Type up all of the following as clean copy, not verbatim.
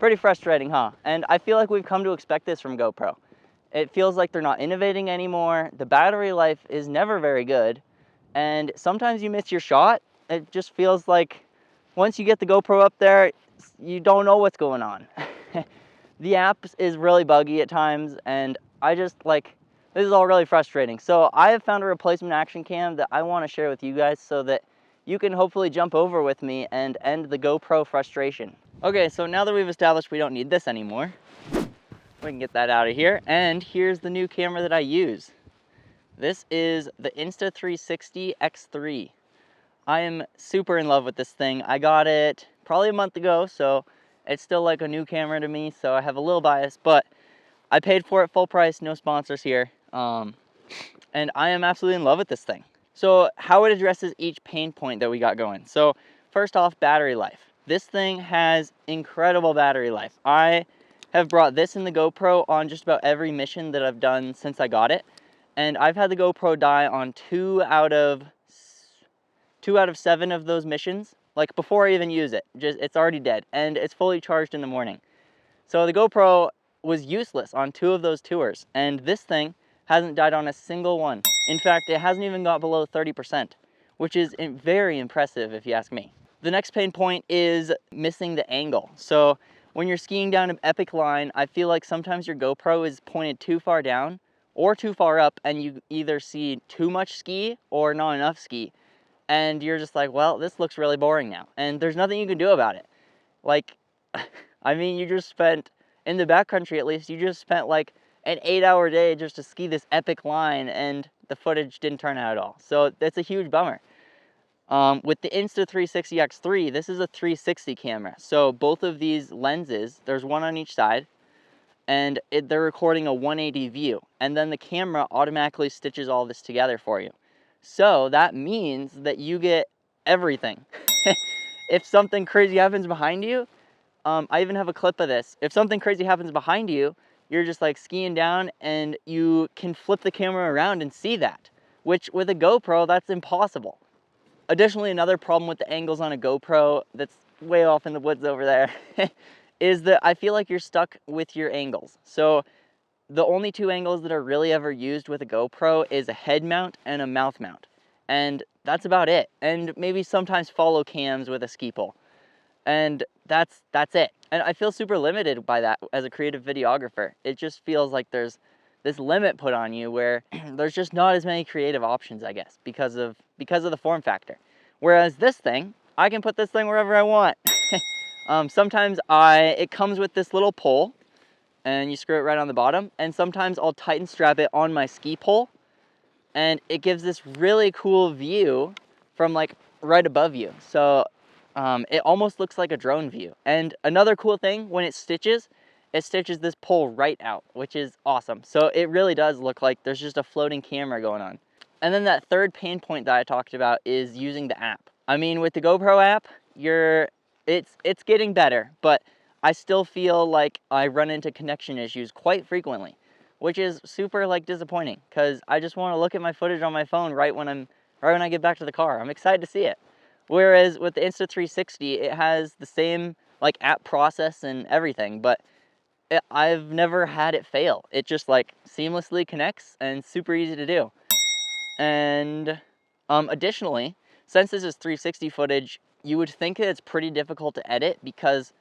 Pretty frustrating, huh? And I feel like we've come to expect this from GoPro. It feels like they're not innovating anymore. The battery life is never very good. And sometimes you miss your shot. It just feels like once you get the GoPro up there, you don't know what's going on. The app is really buggy at times, and I just like, this is all really frustrating. So I have found a replacement action cam that I want to share with you guys so that you can hopefully jump over with me and end the GoPro frustration. Okay, so now that we've established we don't need this anymore, we can get that out of here. And here's the new camera that I use. This is the Insta360 X3. I am super in love with this thing. I got it probably a month ago, so it's still like a new camera to me, so I have a little bias, but I paid for it full price, no sponsors here. And I am absolutely in love with this thing. So how it addresses each pain point that we got going. So first off, battery life. This thing has incredible battery life. I have brought this in the GoPro on just about every mission that I've done since I got it. And I've had the GoPro die on 2 out of 7 of those missions. Like before I even use it, it's already dead and it's fully charged in the morning. So the GoPro was useless on 2 of those tours, and this thing hasn't died on a single one. In fact, it hasn't even got below 30%, which is very impressive if you ask me. The next pain point is missing the angle. So when you're skiing down an epic line, I feel like sometimes your GoPro is pointed too far down or too far up, and you either see too much ski or not enough ski. And you're just like, well, this looks really boring now. And there's nothing you can do about it. Like, I mean, you just spent, in the backcountry at least, you just spent like an 8-hour day just to ski this epic line, and the footage didn't turn out at all. So that's a huge bummer. With the Insta360 X3, this is a 360 camera. So both of these lenses, there's one on each side, and they're recording a 180 view. And then the camera automatically stitches all this together for you. So that means that you get everything. If something crazy happens behind you, I even have a clip of this. If something crazy happens behind you, you're just like skiing down and you can flip the camera around and see that, which with a GoPro, that's impossible. Additionally, another problem with the angles on a GoPro that's way off in the woods over there is that I feel like you're stuck with your angles. So the only 2 angles that are really ever used with a GoPro is a head mount and a mouth mount. And that's about it. And maybe sometimes follow cams with a ski pole. And that's it. And I feel super limited by that as a creative videographer. It just feels like there's this limit put on you where there's just not as many creative options, I guess, because of the form factor. Whereas this thing, I can put this thing wherever I want. Sometimes it comes with this little pole, and you screw it right on the bottom, and sometimes I'll tighten strap it on my ski pole, and it gives this really cool view from like right above you. So it almost looks like a drone view. And another cool thing, when it stitches this pole right out, which is awesome. So it really does look like there's just a floating camera going on. And then that third pain point that I talked about is using the app. I mean, with the GoPro app, it's getting better, but I still feel like I run into connection issues quite frequently, which is super like disappointing because I just want to look at my footage on my phone right when I get back to the car. I'm excited to see it. Whereas with the Insta360, it has the same like app process and everything, but I've never had it fail. It just like seamlessly connects and super easy to do. And additionally, since this is 360 footage, you would think that it's pretty difficult to edit because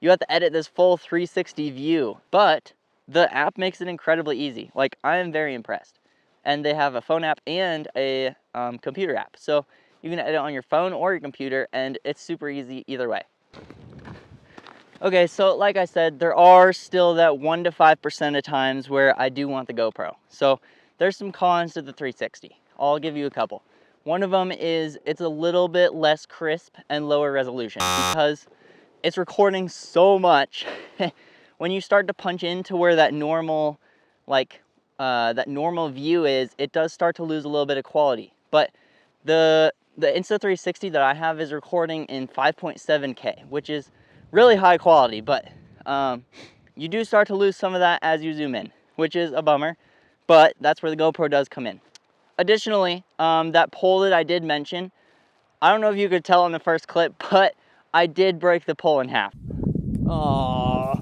you have to edit this full 360 view, but the app makes it incredibly easy. Like, I am very impressed. And they have a phone app and a computer app. So you can edit on your phone or your computer, and it's super easy either way. Okay, so like I said, there are still that 1 to 5% of times where I do want the GoPro. So there's some cons to the 360. I'll give you a couple. One of them is it's a little bit less crisp and lower resolution because it's recording so much. When you start to punch into where that normal view is, it does start to lose a little bit of quality. But the Insta360 that I have is recording in 5.7K, which is really high quality, but you do start to lose some of that as you zoom in, which is a bummer, but that's where the GoPro does come in. Additionally, that pole that I did mention, I don't know if you could tell in the first clip, but I did break the pole in half. Oh,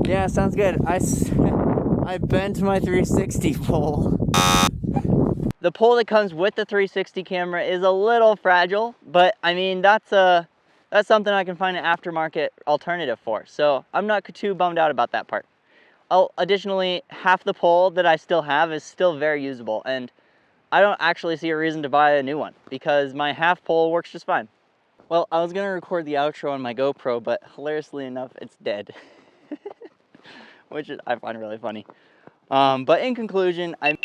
Yeah, sounds good. I bent my 360 pole. The pole that comes with the 360 camera is a little fragile, but I mean, that's something I can find an aftermarket alternative for. So I'm not too bummed out about that part. Additionally, half the pole that I still have is still very usable, and I don't actually see a reason to buy a new one because my half pole works just fine. Well, I was gonna record the outro on my GoPro, but hilariously enough, it's dead. Which I find really funny. But in conclusion, I